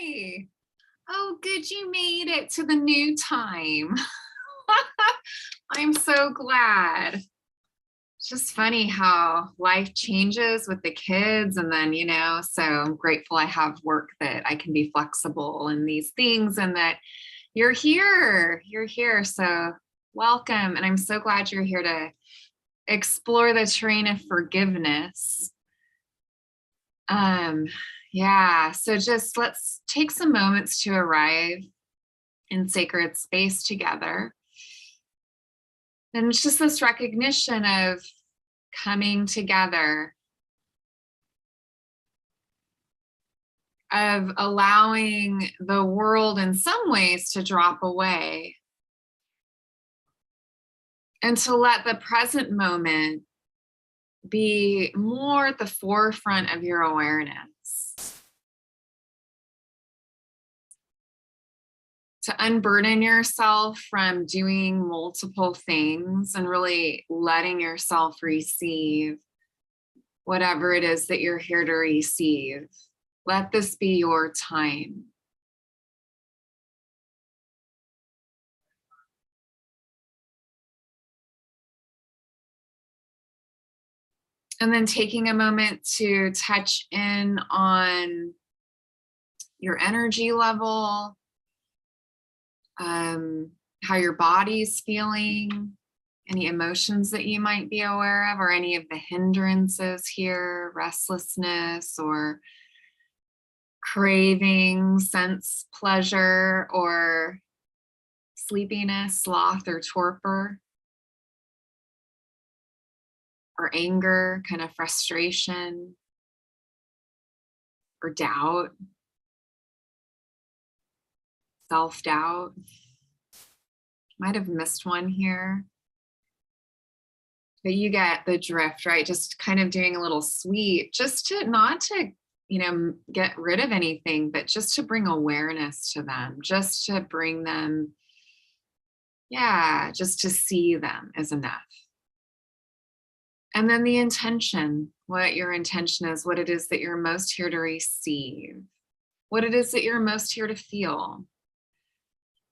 Hi. Oh, good you made it to the new time. I'm so glad. It's just funny how life changes with the kids, and then, so I'm grateful I have work that I can be flexible in these things and that you're here. You're here. So welcome. And I'm so glad you're here to explore the terrain of forgiveness. Yeah, so just let's take some moments to arrive in sacred space together. And it's just this recognition of coming together, of allowing the world in some ways to drop away, and to let the present moment be more at the forefront of your awareness. To unburden yourself from doing multiple things and really letting yourself receive whatever it is that you're here to receive. Let this be your time. And then taking a moment to touch in on your energy level, how your body's feeling, any emotions that you might be aware of, or any of the hindrances here, restlessness or craving, sense pleasure, or sleepiness, sloth, or torpor, or anger, kind of frustration, or doubt, self-doubt. Might have missed one here. But you get the drift, right? Just kind of doing a little sweep, just to not to, get rid of anything, but just to bring awareness to them, just to bring them, just to see them is enough. And then the intention, what your intention is, what it is that you're most here to receive, what it is that you're most here to feel.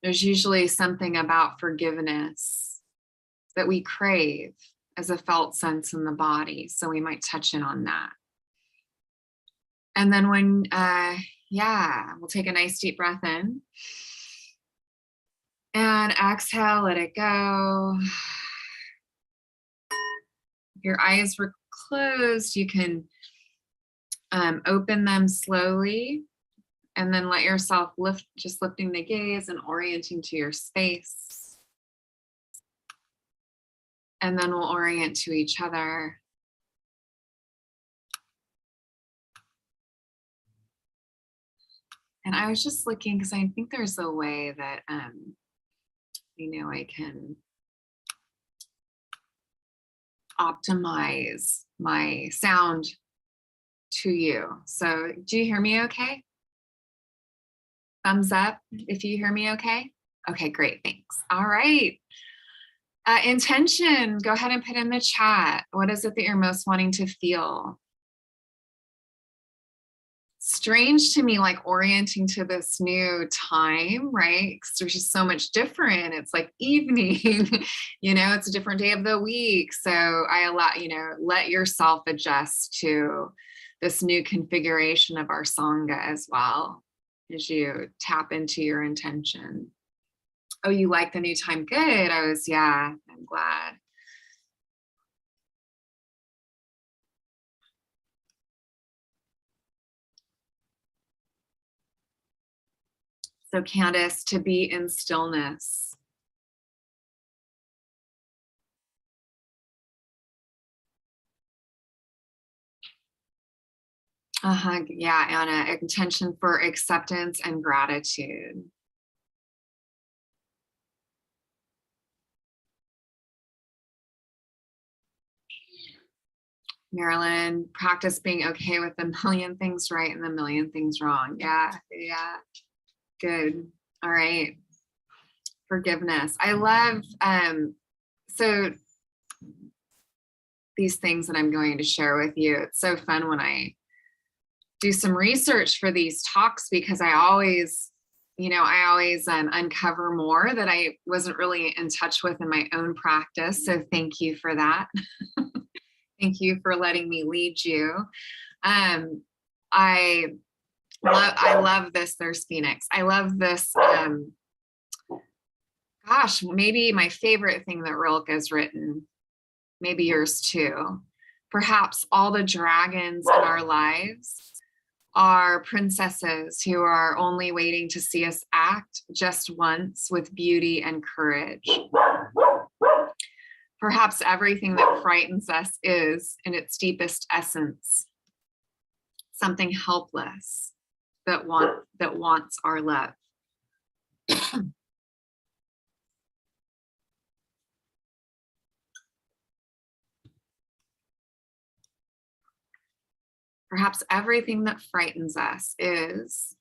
There's usually something about forgiveness that we crave as a felt sense in the body. So we might touch in on that. And then when, we'll take a nice deep breath in. And exhale, let it go. If your eyes were closed, you can open them slowly. And then let yourself lift, just lifting the gaze and orienting to your space. And then we'll orient to each other. And I was just looking, because I think there's a way that, I can optimize my sound to you. So do you hear me okay? Thumbs up if you hear me okay. Okay, great, thanks. All right. Intention, go ahead and put in the chat. What is it that you're most wanting to feel? Strange to me, like orienting to this new time, right? Because there's just so much different. It's like evening, it's a different day of the week. So I allow, let yourself adjust to this new configuration of our Sangha as well as you tap into your intention. Oh, you like the new time? Good. I'm glad. So Candace, to be in stillness. Yeah, Anna, intention for acceptance and gratitude. Marilyn, practice being okay with the million things right and the million things wrong. Yeah. Good. All right. Forgiveness. I love, so these things that I'm going to share with you. It's so fun when I do some research for these talks, because I always uncover more that I wasn't really in touch with in my own practice. So thank you for that. Thank you for letting me lead you. I love this. There's Phoenix. I love this. Gosh, maybe my favorite thing that Rilke has written, maybe yours too. Perhaps all the dragons in our lives are princesses who are only waiting to see us act just once with beauty and courage. Perhaps everything that frightens us is, in its deepest essence, something helpless that wants our love. Perhaps everything that frightens us is,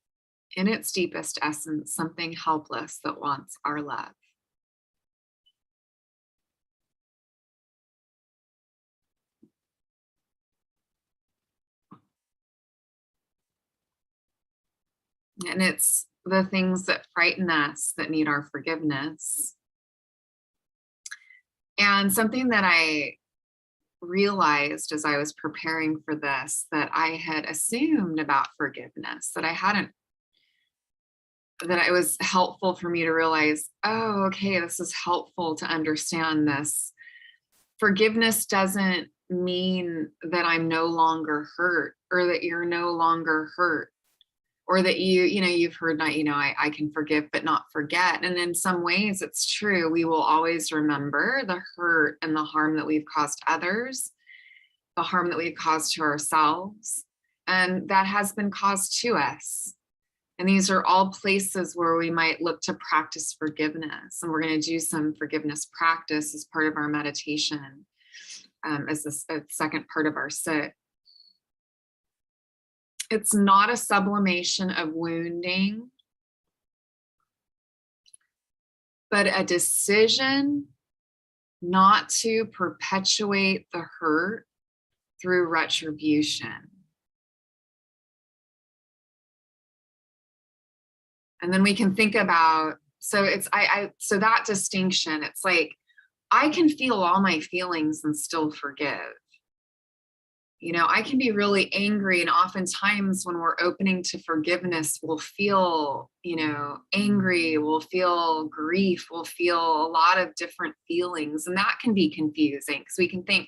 in its deepest essence, something helpless that wants our love. And it's the things that frighten us that need our forgiveness. And something that I realized as I was preparing for this, that I had assumed about forgiveness, that it was helpful for me to realize, oh, okay, this is helpful to understand this. Forgiveness doesn't mean that I'm no longer hurt, or that you're no longer hurt, or that you've heard that, I can forgive but not forget. And in some ways it's true. We will always remember the hurt and the harm that we've caused others, the harm that we've caused to ourselves, and that has been caused to us. And these are all places where we might look to practice forgiveness. And we're going to do some forgiveness practice as part of our meditation, as the second part of our sit. It's not a sublimation of wounding, but a decision not to perpetuate the hurt through retribution. And then we can think about, so that distinction, it's like, I can feel all my feelings and still forgive. I can be really angry, and oftentimes when we're opening to forgiveness, we'll feel, angry, we'll feel grief, we'll feel a lot of different feelings. And that can be confusing, because we can think,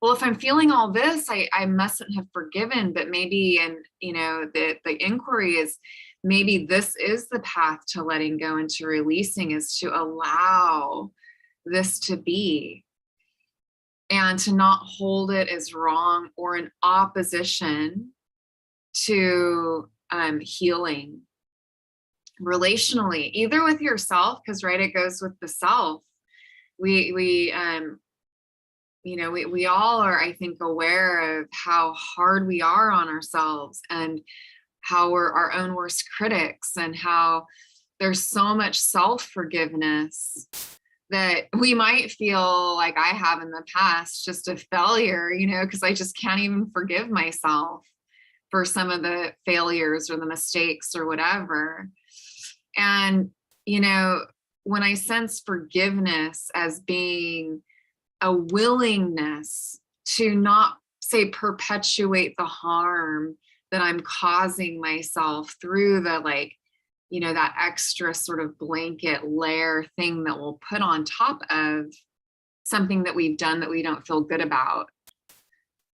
well, if I'm feeling all this, I mustn't have forgiven. But maybe, and the inquiry is, maybe this is the path to letting go and to releasing, is to allow this to be, and to not hold it as wrong or in opposition to healing relationally, either with yourself, because it goes with the self. We all are, I think, aware of how hard we are on ourselves, and how we're our own worst critics, and how there's so much self-forgiveness that we might feel like I have in the past, just a failure, because I just can't even forgive myself for some of the failures or the mistakes or whatever. And, when I sense forgiveness as being a willingness to not, say, perpetuate the harm that I'm causing myself through the that extra sort of blanket layer thing that we'll put on top of something that we've done that we don't feel good about,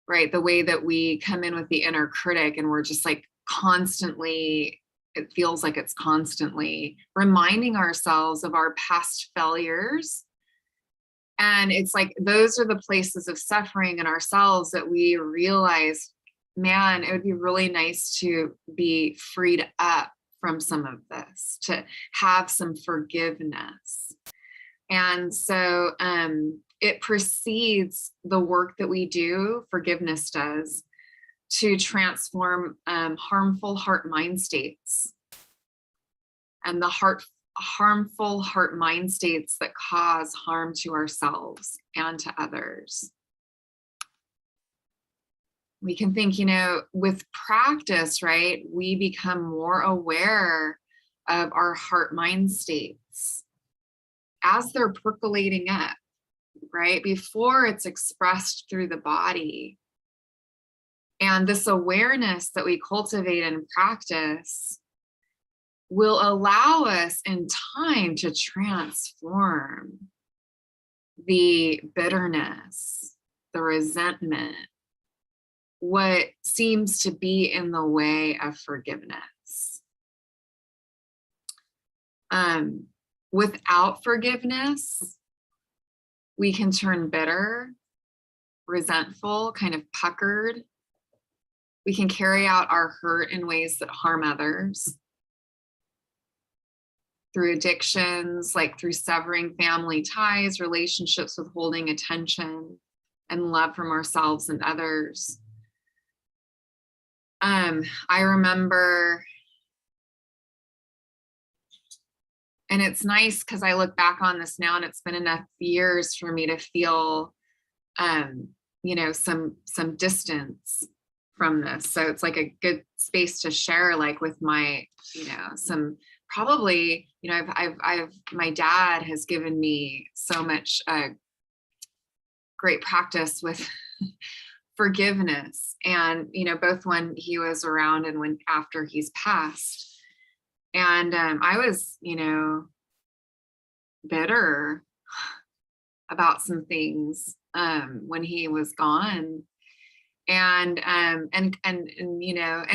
right? The way that we come in with the inner critic, and we're just constantly, it feels like it's constantly reminding ourselves of our past failures. And it's those are the places of suffering in ourselves that we realize, man, it would be really nice to be freed up from some of this, to have some forgiveness. And so it precedes the work that we do, forgiveness does, to transform harmful heart-mind states, and the harmful heart-mind states that cause harm to ourselves and to others. we can think, with practice, right, we become more aware of our heart mind states as they're percolating up, right, before it's expressed through the body. And this awareness that we cultivate and practice will allow us in time to transform the bitterness, the resentment, what seems to be in the way of forgiveness. Without forgiveness, we can turn bitter, resentful, kind of puckered. We can carry out our hurt in ways that harm others through addictions, like through severing family ties, relationships, withholding attention and love from ourselves and others. I remember, and it's nice because I look back on this now and it's been enough years for me to feel, some distance from this. So it's like a good space to share, like with my, some probably, my dad has given me so much great practice with forgiveness, and both when he was around and when after he's passed. And I was bitter about some things when he was gone, and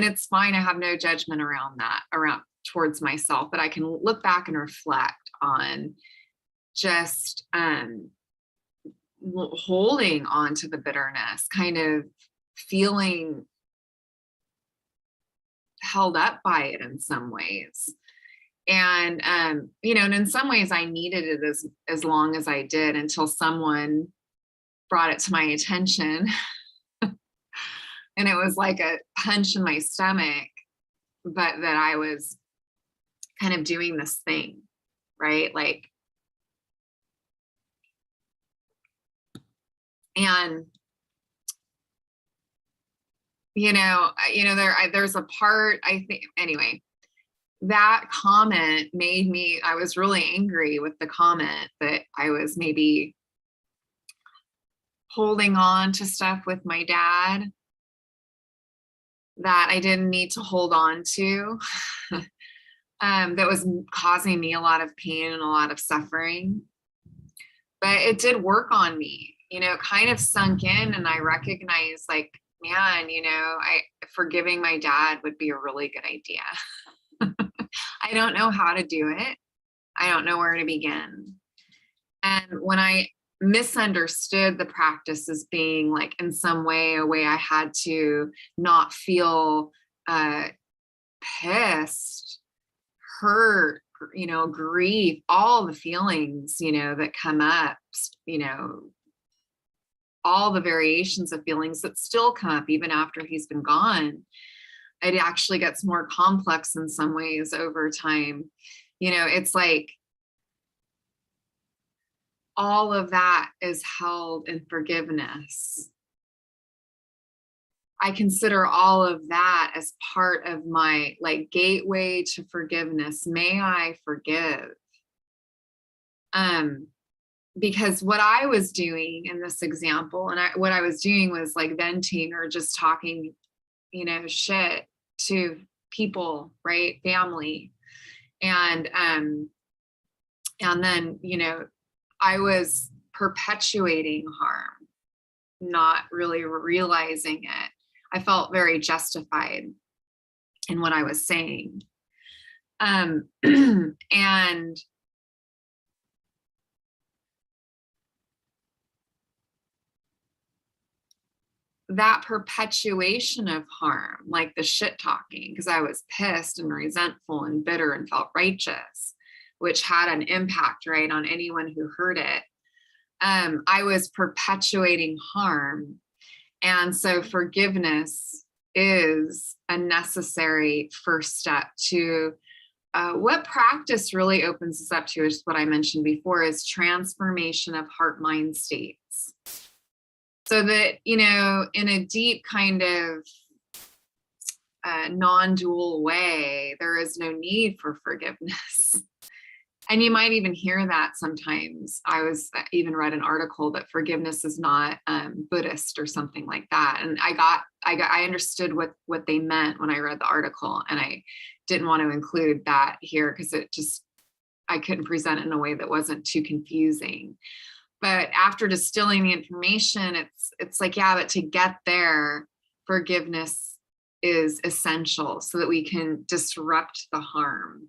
it's fine. I have no judgment around towards myself, but I can look back and reflect on just holding on to the bitterness, kind of feeling held up by it in some ways. And, and in some ways I needed it as long as I did, until someone brought it to my attention. And it was like a punch in my stomach, but that I was kind of doing this thing, right? Like, and there's a part, I think, anyway, that comment made me, I was really angry with the comment that I was maybe holding on to stuff with my dad that I didn't need to hold on to, that was causing me a lot of pain and a lot of suffering. But it did work on me, it kind of sunk in, and I recognized, like, man, forgiving my dad would be a really good idea. I don't know how to do it. I don't know where to begin. And when I misunderstood the practice as being like in some way a way I had to not feel pissed, hurt, grief, all the feelings, that come up, all the variations of feelings that still come up even after he's been gone. It actually gets more complex in some ways over time. It's like all of that is held in forgiveness. I consider all of that as part of my gateway to forgiveness. May I forgive? Because what I was doing in this example, and what I was doing was like venting or just talking, shit to people, right? Family. And then, I was perpetuating harm, not really realizing it. I felt very justified in what I was saying. And that perpetuation of harm, like the shit talking, because I was pissed and resentful and bitter and felt righteous, which had an impact, right, on anyone who heard it. I was perpetuating harm. And so forgiveness is a necessary first step to what practice really opens us up to, is what I mentioned before, is transformation of heart mind states. So that, in a deep kind of non-dual way, there is no need for forgiveness. And you might even hear that sometimes. Even read an article that forgiveness is not Buddhist or something like that. And I understood what they meant when I read the article, and I didn't want to include that here because I couldn't present it in a way that wasn't too confusing. But after distilling the information, it's like, yeah, but to get there, forgiveness is essential so that we can disrupt the harm.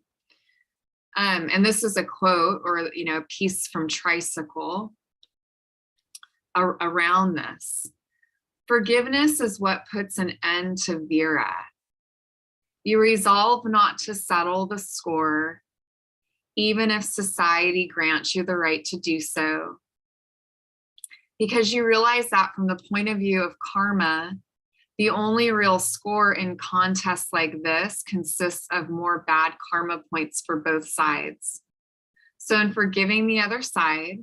And this is a quote or, a piece from Tricycle around this. Forgiveness is what puts an end to Vera. You resolve not to settle the score, even if society grants you the right to do so. Because you realize that from the point of view of karma, the only real score in contests like this consists of more bad karma points for both sides. So in forgiving the other side,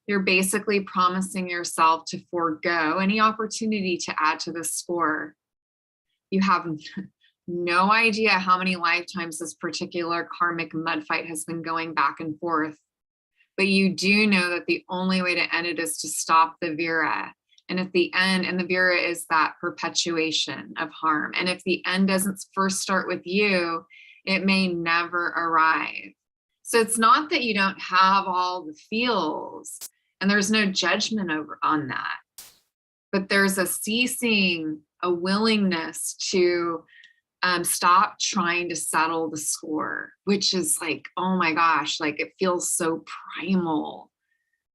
you're basically promising yourself to forego any opportunity to add to the score. You have no idea how many lifetimes this particular karmic mud fight has been going back and forth. But you do know that the only way to end it is to stop the Vera. And if the end, and the Vera is that perpetuation of harm. And if the end doesn't first start with you, it may never arrive. So it's not that you don't have all the feels, and there's no judgment on that. But there's a ceasing, a willingness to stop trying to settle the score, which is like, oh my gosh, like it feels so primal.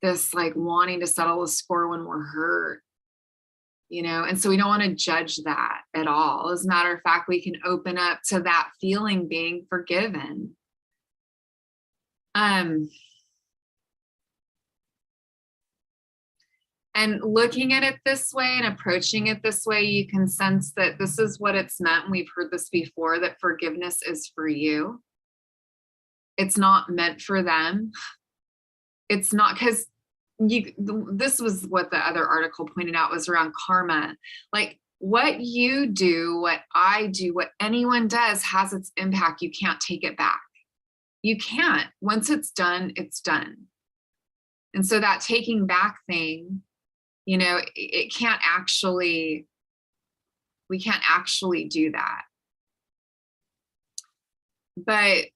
This like wanting to settle the score when we're hurt, and so we don't want to judge that at all. As a matter of fact, we can open up to that feeling being forgiven. And looking at it this way and approaching it this way, you can sense that this is what it's meant. And we've heard this before, that forgiveness is for you. It's not meant for them. It's not, because this was what the other article pointed out, was around karma. Like what you do, what I do, what anyone does has its impact. You can't take it back. You can't. Once it's done, it's done. And so that taking back thing, we can't actually do that. But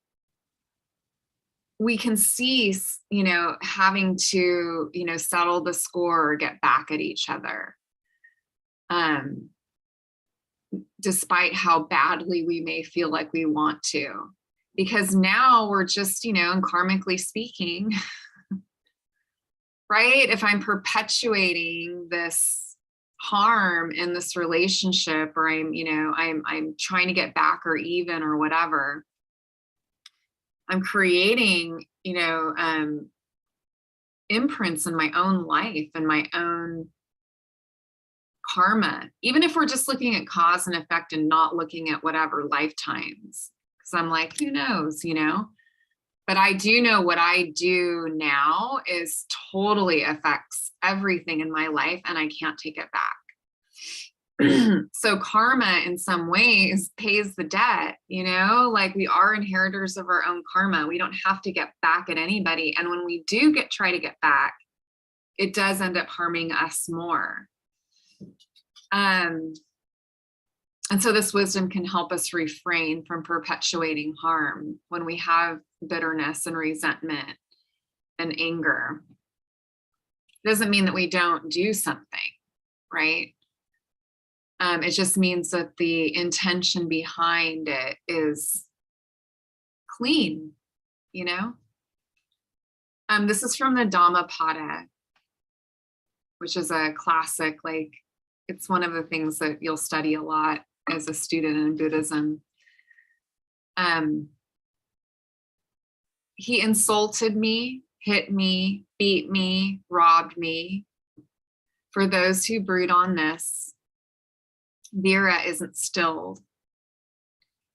we can cease, having to, settle the score or get back at each other. Despite how badly we may feel like we want to, because now we're just, and karmically speaking, right? If I'm perpetuating this harm in this relationship, or I'm trying to get back or even or whatever, I'm creating, imprints in my own life and my own karma, even if we're just looking at cause and effect and not looking at whatever lifetimes. Because I'm like, who knows, But I do know what I do now is totally affects everything in my life, and I can't take it back. So karma in some ways pays the debt, like we are inheritors of our own karma. We don't have to get back at anybody. And when we do try to get back, it does end up harming us more. And so this wisdom can help us refrain from perpetuating harm when we have bitterness and resentment and anger. It doesn't mean that we don't do something, right? It just means that the intention behind it is clean, This is from the Dhammapada, which is a classic, like it's one of the things that you'll study a lot as a student in Buddhism. He insulted me, hit me, beat me, robbed me. For those who brood on this, Vera isn't stilled.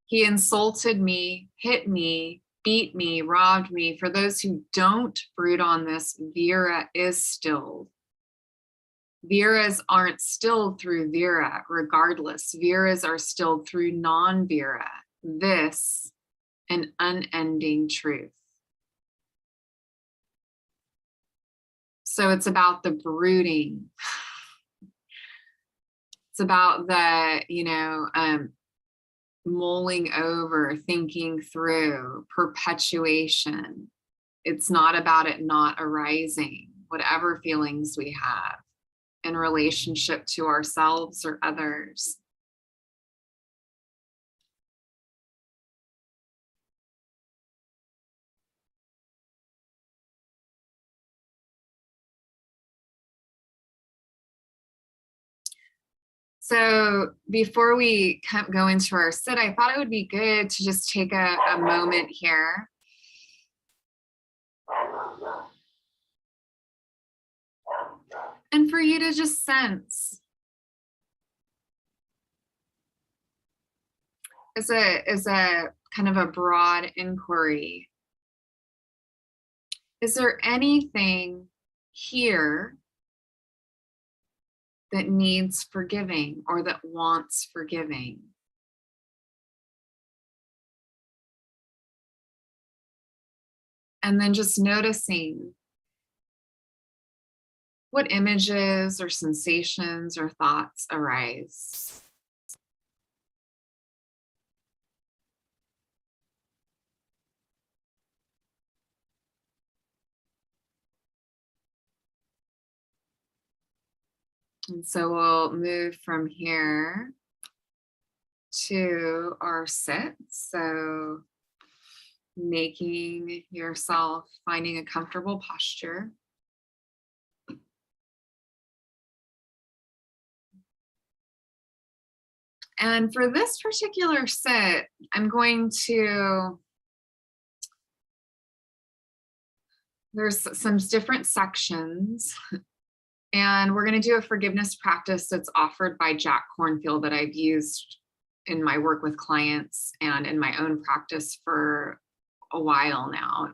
He insulted me, hit me, beat me, robbed me. For those who don't brood on this, Vera is stilled. Viras aren't stilled through Vira, regardless. Viras are stilled through non-Vira. This, an unending truth. So it's about the brooding. It's about the, mulling over, thinking through, perpetuation. It's not about it not arising, whatever feelings we have in relationship to ourselves or others. So before we go into our sit, I thought it would be good to just take a moment here. And for you to just sense as a kind of a broad inquiry. Is there anything here that needs forgiving or that wants forgiving? And then just noticing what images or sensations or thoughts arise. And so we'll move from here to our sit. So making yourself, finding a comfortable posture. And for this particular sit, I'm going to, there's some different sections, and we're going to do a forgiveness practice that's offered by Jack Cornfield that I've used in my work with clients and in my own practice for a while now.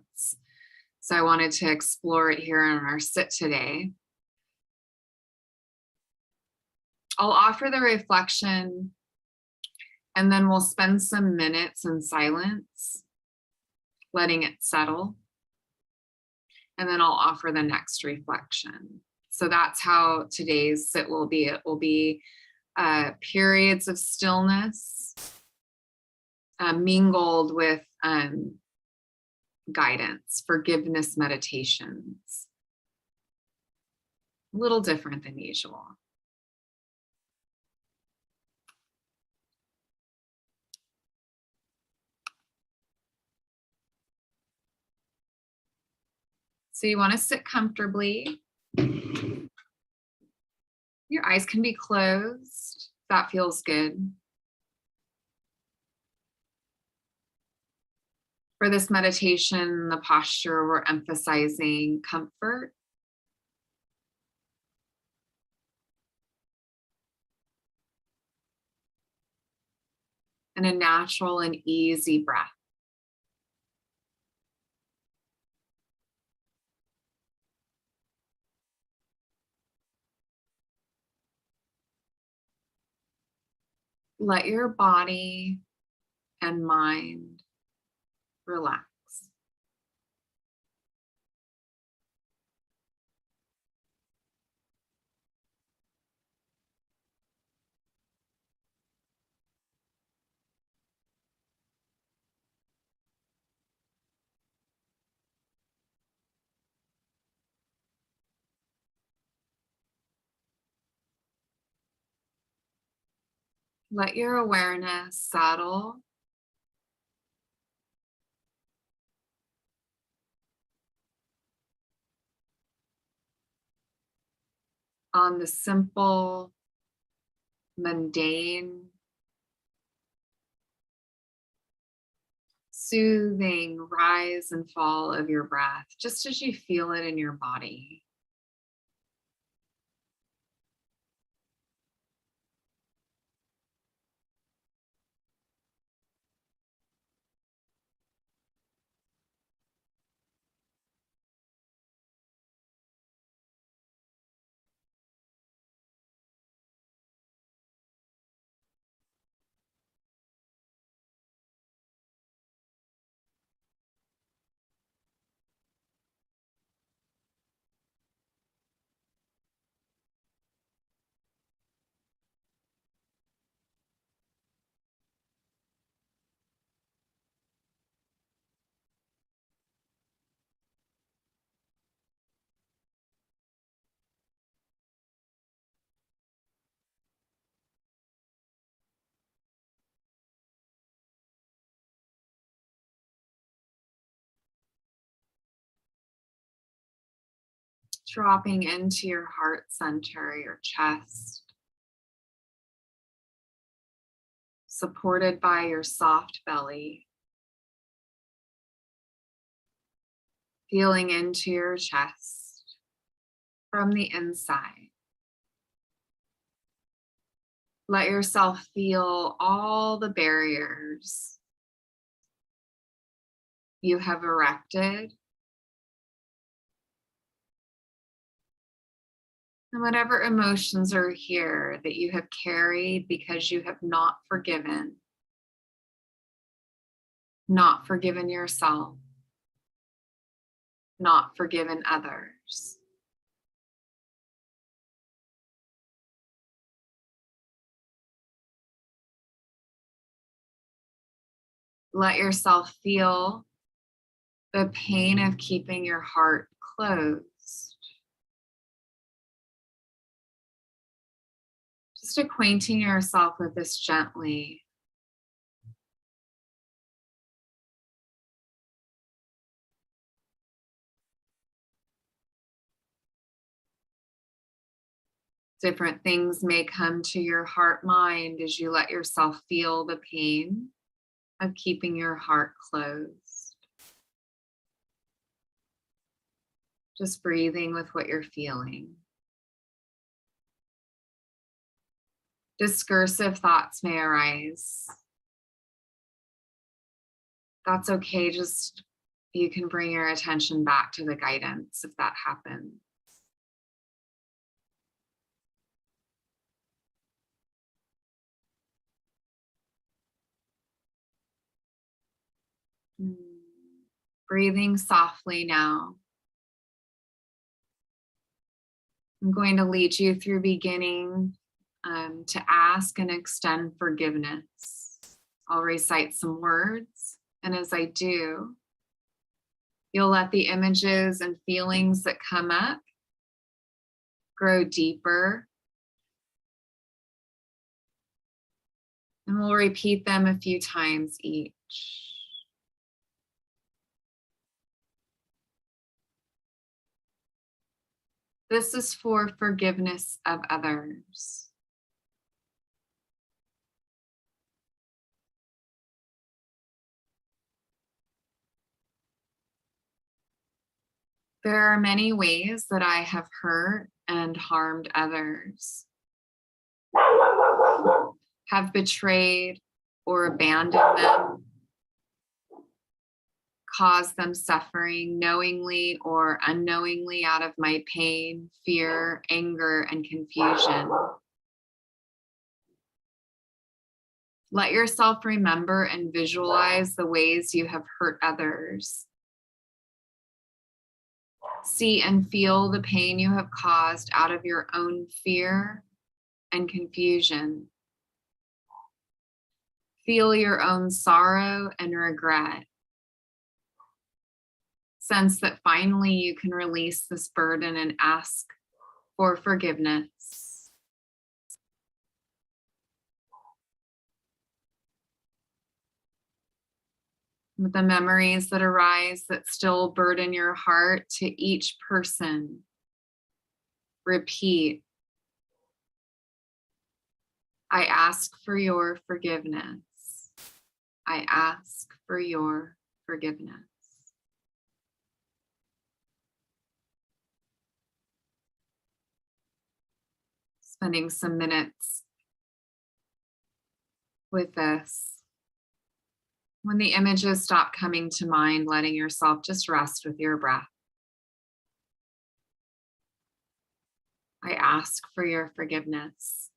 So I wanted to explore it here in our sit today. I'll offer the reflection, and then we'll spend some minutes in silence, letting it settle. And then I'll offer the next reflection. So that's how today's sit will be. It will be periods of stillness mingled with guidance, forgiveness meditations. A little different than usual. So you want to sit comfortably. Your eyes can be closed. That feels good. For this meditation, the posture, we're emphasizing comfort. And a natural and easy breath. Let your body and mind relax. Let your awareness settle on the simple, mundane, soothing rise and fall of your breath, just as you feel it in your body. Dropping into your heart center, your chest, supported by your soft belly. Feeling into your chest from the inside. Let yourself feel all the barriers you have erected, and whatever emotions are here that you have carried because you have not forgiven yourself, not forgiven others. Let yourself feel the pain of keeping your heart closed. Just acquainting yourself with this gently. Different things may come to your heart mind as you let yourself feel the pain of keeping your heart closed. Just breathing with what you're feeling. Discursive thoughts may arise. That's okay. Just you can bring your attention back to the guidance if that happens. Mm. Breathing softly now. I'm going to lead you through beginning to ask and extend forgiveness. I'll recite some words, and as I do, you'll let the images and feelings that come up grow deeper. And we'll repeat them a few times each. This is for forgiveness of others. There are many ways that I have hurt and harmed others, have betrayed or abandoned them, caused them suffering knowingly or unknowingly out of my pain, fear, anger, and confusion. Let yourself remember and visualize the ways you have hurt others. See and feel the pain you have caused out of your own fear and confusion. Feel your own sorrow and regret. Sense that finally you can release this burden and ask for forgiveness. With the memories that arise that still burden your heart, to each person, repeat, I ask for your forgiveness. I ask for your forgiveness. Spending some minutes with this. When the images stop coming to mind, letting yourself just rest with your breath. I ask for your forgiveness.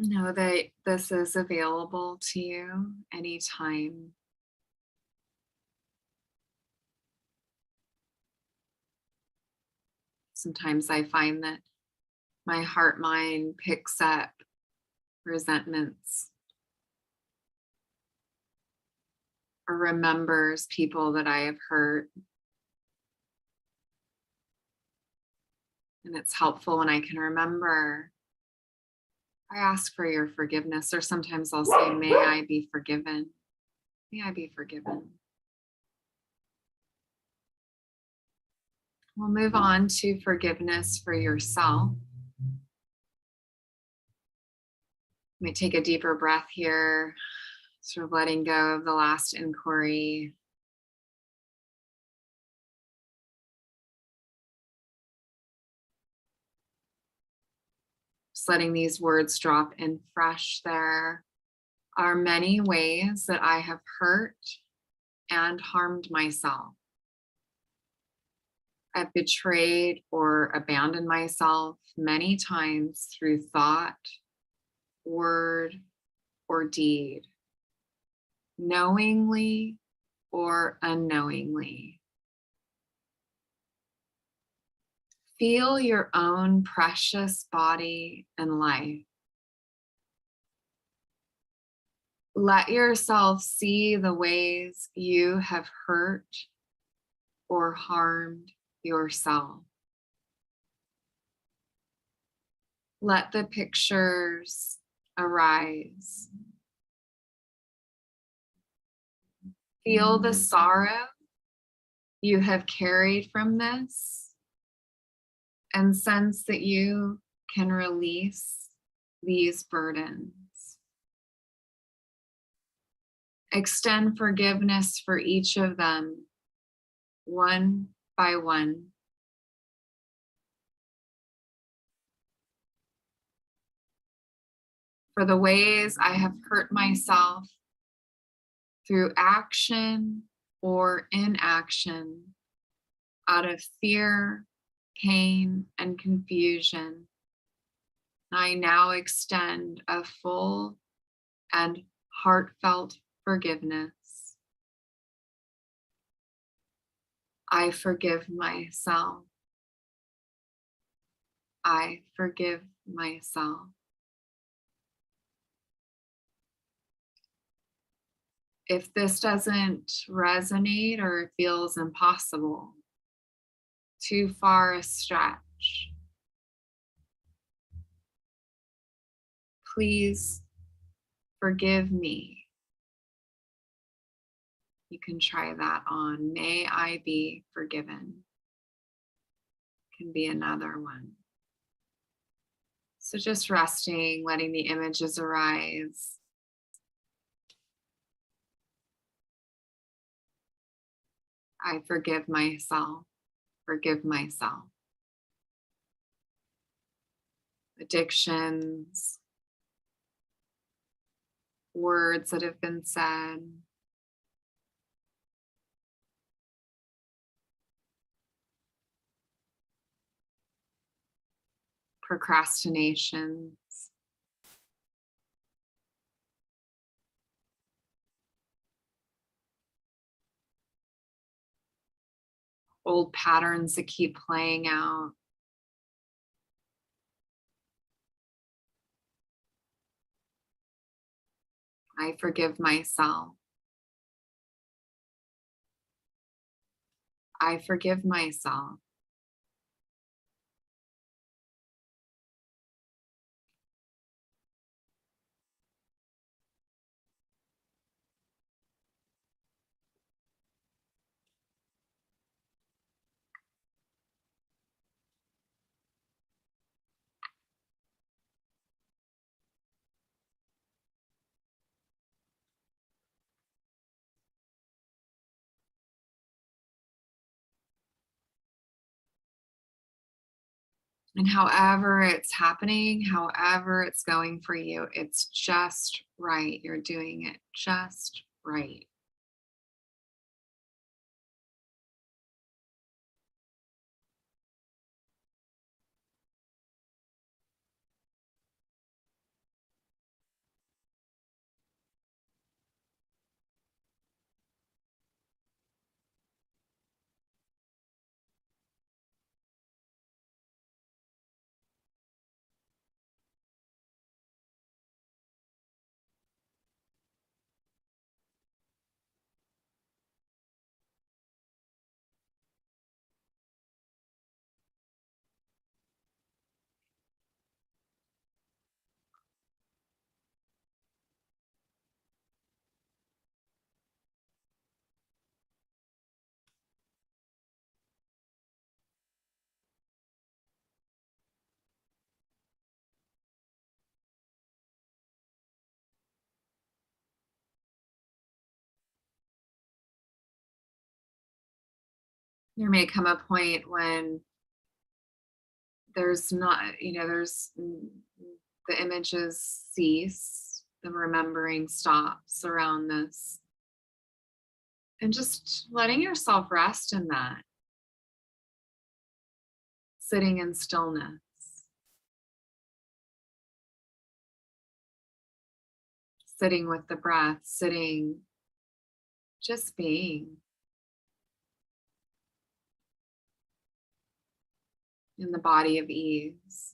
Know that this is available to you anytime. Sometimes I find that my heart mind picks up resentments or remembers people that I have hurt. And it's helpful when I can remember. I ask for your forgiveness, or sometimes I'll say, may I be forgiven. May I be forgiven. We'll move on to forgiveness for yourself. You may take a deeper breath here, sort of letting go of the last inquiry. Just letting these words drop in fresh. There are many ways that I have hurt and harmed myself. I've betrayed or abandoned myself many times through thought, word, or deed, knowingly or unknowingly. Feel your own precious body and life. Let yourself see the ways you have hurt or harmed yourself. Let the pictures arise. Feel the sorrow you have carried from this and sense that you can release these burdens. Extend forgiveness for each of them, one by one. For the ways I have hurt myself through action or inaction, out of fear, pain, and confusion, I now extend a full and heartfelt forgiveness. I forgive myself. I forgive myself. If this doesn't resonate or it feels impossible, too far a stretch, please forgive me. You can try that on. May I be forgiven. Can be another one. So just resting, letting the images arise. I forgive myself. Forgive myself. Addictions, words that have been said, procrastinations, old patterns that keep playing out. I forgive myself. I forgive myself. And however it's happening, however it's going for you, it's just right. You're doing it just right. There may come a point when there's not, there's the images cease, the remembering stops around this, and just letting yourself rest in that, sitting in stillness, sitting with the breath, sitting, just being in the body of ease.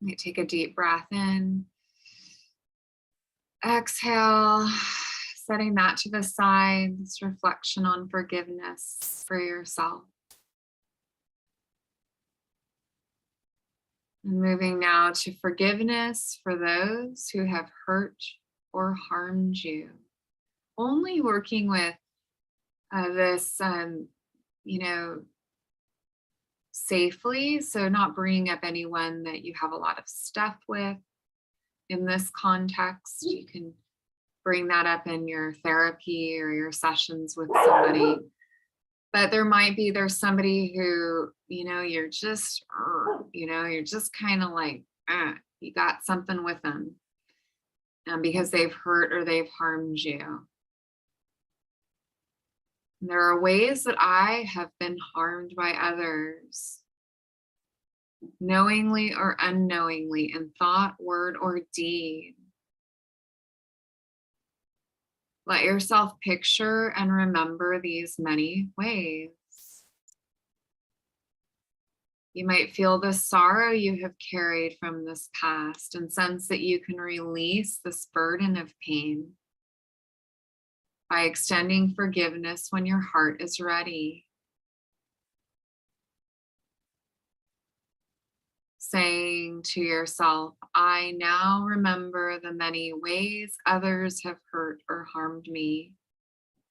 You take a deep breath in, exhale, setting that to the side, this reflection on forgiveness for yourself. And moving now to forgiveness for those who have hurt or harmed you. Only working with this, safely. So, not bringing up anyone that you have a lot of stuff with in this context. You can bring that up in your therapy or your sessions with somebody. But there's somebody who, you're just, you're just kind of like, you got something with them because they've hurt or they've harmed you. And there are ways that I have been harmed by others, knowingly or unknowingly, in thought, word, or deed. Let yourself picture and remember these many ways. You might feel the sorrow you have carried from this past and sense that you can release this burden of pain by extending forgiveness when your heart is ready. Saying to yourself, I now remember the many ways others have hurt or harmed me,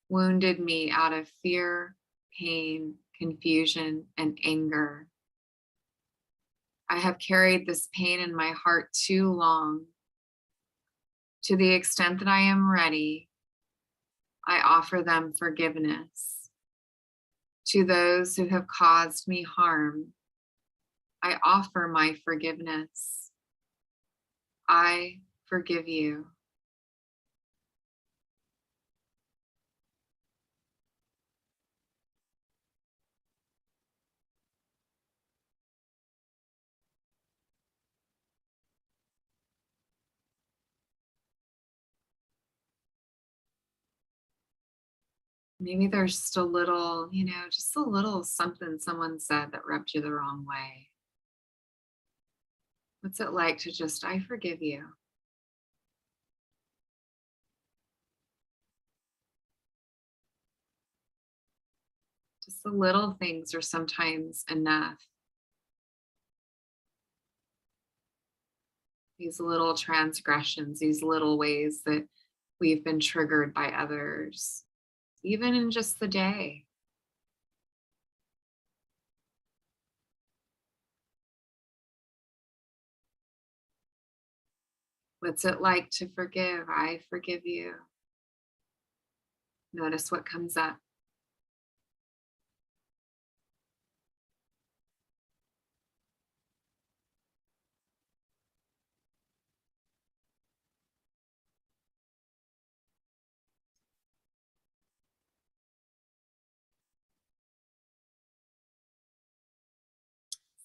wounded me out of fear, pain, confusion, and anger. I have carried this pain in my heart too long. To the extent that I am ready, I offer them forgiveness. To those who have caused me harm, I offer my forgiveness. I forgive you. Maybe there's just a little, just a little something someone said that rubbed you the wrong way. What's it like to just, I forgive you? Just the little things are sometimes enough. These little transgressions, these little ways that we've been triggered by others, even in just the day. What's it like to forgive? I forgive you. Notice what comes up.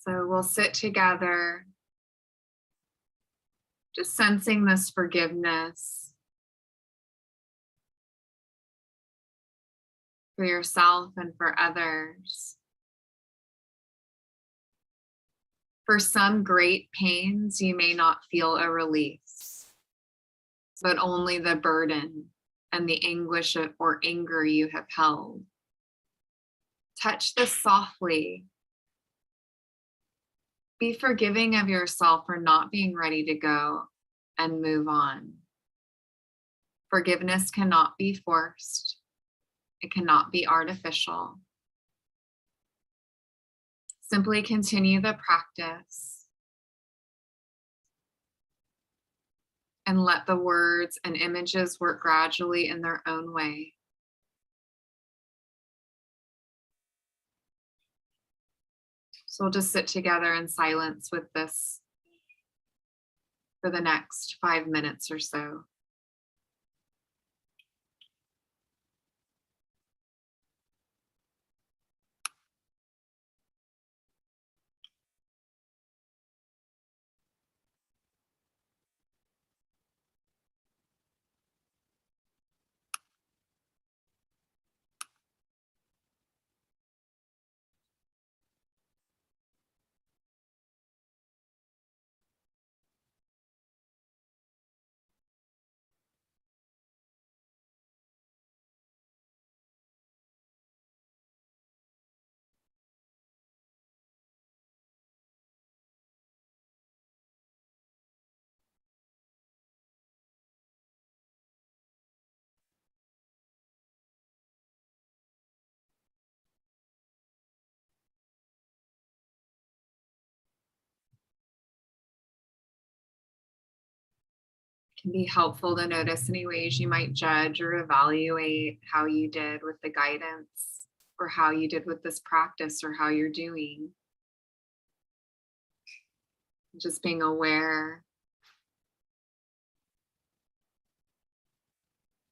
So we'll sit together, just sensing this forgiveness for yourself and for others. For some great pains, you may not feel a release, but only the burden and the anguish or anger you have held. Touch this softly. Be forgiving of yourself for not being ready to go and move on. Forgiveness cannot be forced. It cannot be artificial. Simply continue the practice and let the words and images work gradually in their own way. So we'll just sit together in silence with this for the next 5 minutes or so. Can be helpful to notice any ways you might judge or evaluate how you did with the guidance, or how you did with this practice, or how you're doing. Just being aware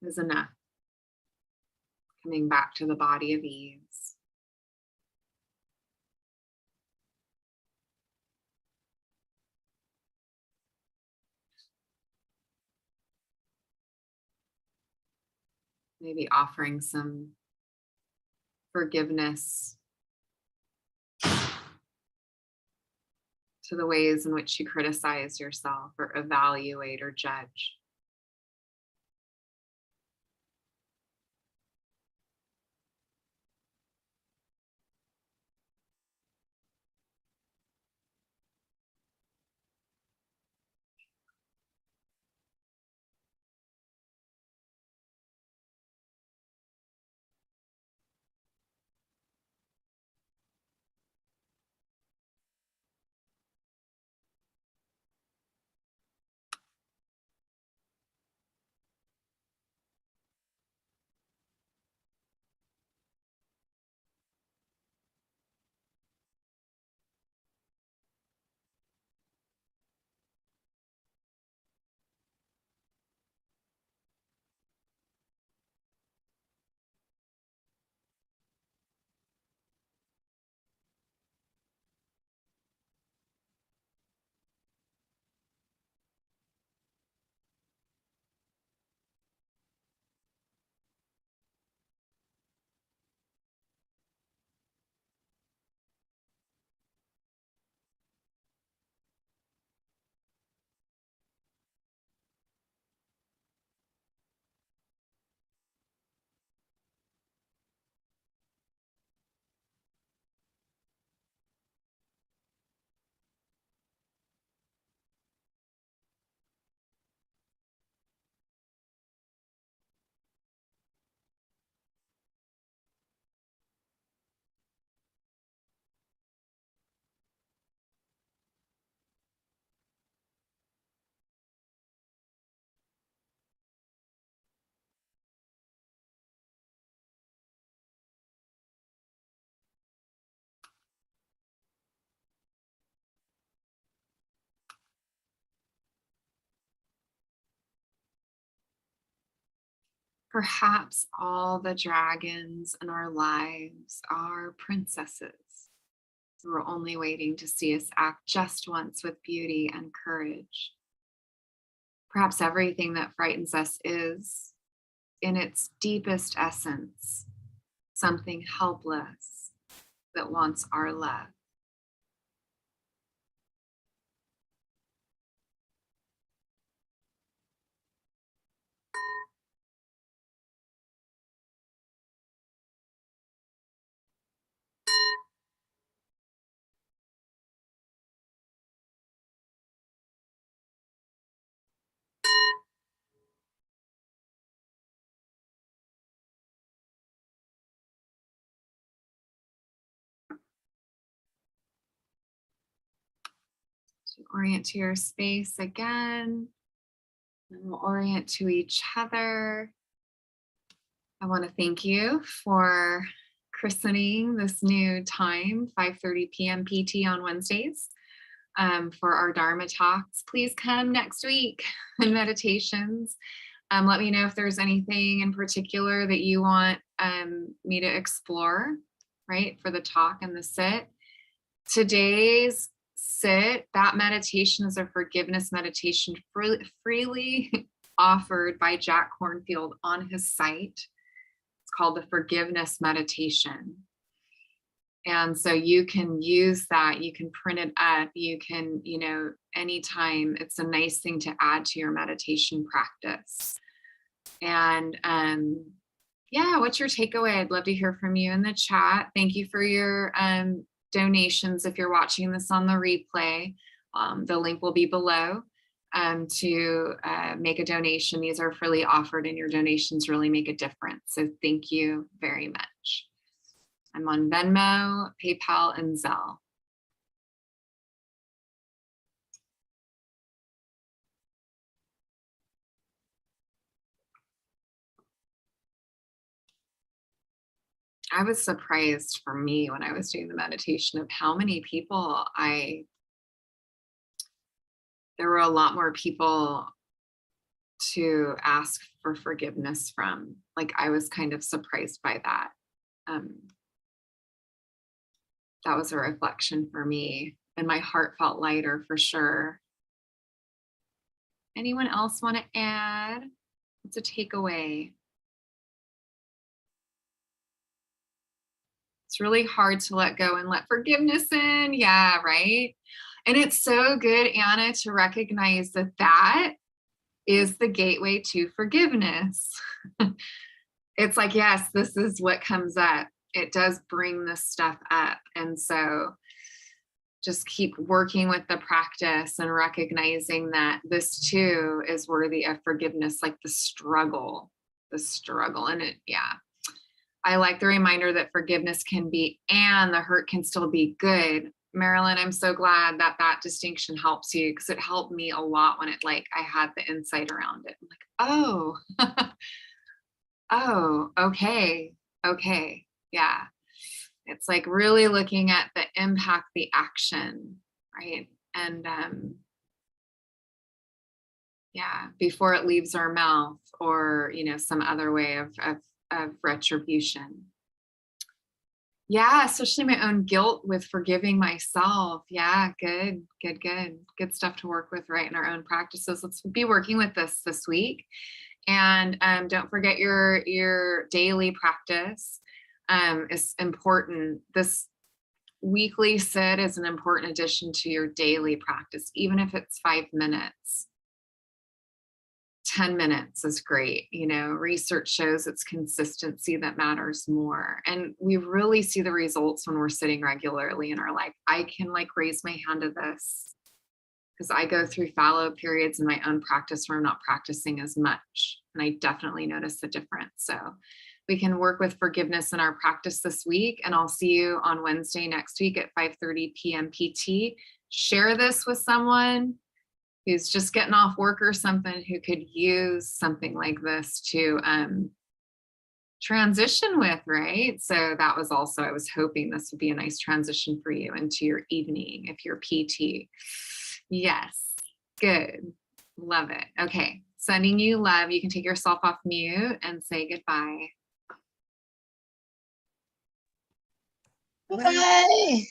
is enough. Coming back to the body of ease. Maybe offering some forgiveness to the ways in which you criticize yourself or evaluate or judge. Perhaps all the dragons in our lives are princesses who are only waiting to see us act just once with beauty and courage. Perhaps everything that frightens us is, in its deepest essence, something helpless that wants our love. Orient to your space again. And we'll orient to each other. I want to thank you for christening this new time, 5:30 p.m. PT on Wednesdays, for our Dharma talks. Please come next week and meditations. Let me know if there's anything in particular that you want me to explore, right, for the talk and the sit. Today's sit, that meditation is a forgiveness meditation freely offered by Jack Kornfield on his site. It's called the Forgiveness Meditation. And so you can use that, you can print it up, you can, anytime. It's a nice thing to add to your meditation practice. And what's your takeaway? I'd love to hear from you in the chat. Thank you for your donations. If you're watching this on the replay, the link will be below to make a donation. These are freely offered and your donations really make a difference. So thank you very much. I'm on Venmo, PayPal, and Zelle. I was surprised for me when I was doing the meditation of how many people there were a lot more people to ask for forgiveness from. Like, I was kind of surprised by that. That was a reflection for me, and my heart felt lighter for sure. Anyone else want to add? What's a takeaway? It's really hard to let go and let forgiveness in. Yeah, right? And it's so good, Anna, to recognize that that is the gateway to forgiveness. It's like, yes, this is what comes up. It does bring this stuff up. And so just keep working with the practice and recognizing that this too is worthy of forgiveness, like the struggle. And I like the reminder that forgiveness can be, and the hurt can still be good. Marilyn, I'm so glad that that distinction helps you, because it helped me a lot when I had the insight around it. I'm like, oh, okay. Yeah. It's like really looking at the impact, the action, right? And before it leaves our mouth or, some other way of retribution. Yeah, especially my own guilt with forgiving myself. Yeah, good stuff to work with, right, in our own practices. Let's be working with this week. And don't forget your daily practice is important. This weekly sit is an important addition to your daily practice, even if it's 5 minutes. 10 minutes is great. Research shows it's consistency that matters more. And we really see the results when we're sitting regularly in our life. I can raise my hand to this because I go through fallow periods in my own practice where I'm not practicing as much. And I definitely notice the difference. So we can work with forgiveness in our practice this week. And I'll see you on Wednesday next week at 5:30 p.m. PT. Share this with someone who's just getting off work or something, who could use something like this to transition with, right? So that was also, I was hoping this would be a nice transition for you into your evening if you're PT. Yes, good, love it. Okay, sending you love. You can take yourself off mute and say goodbye. Bye.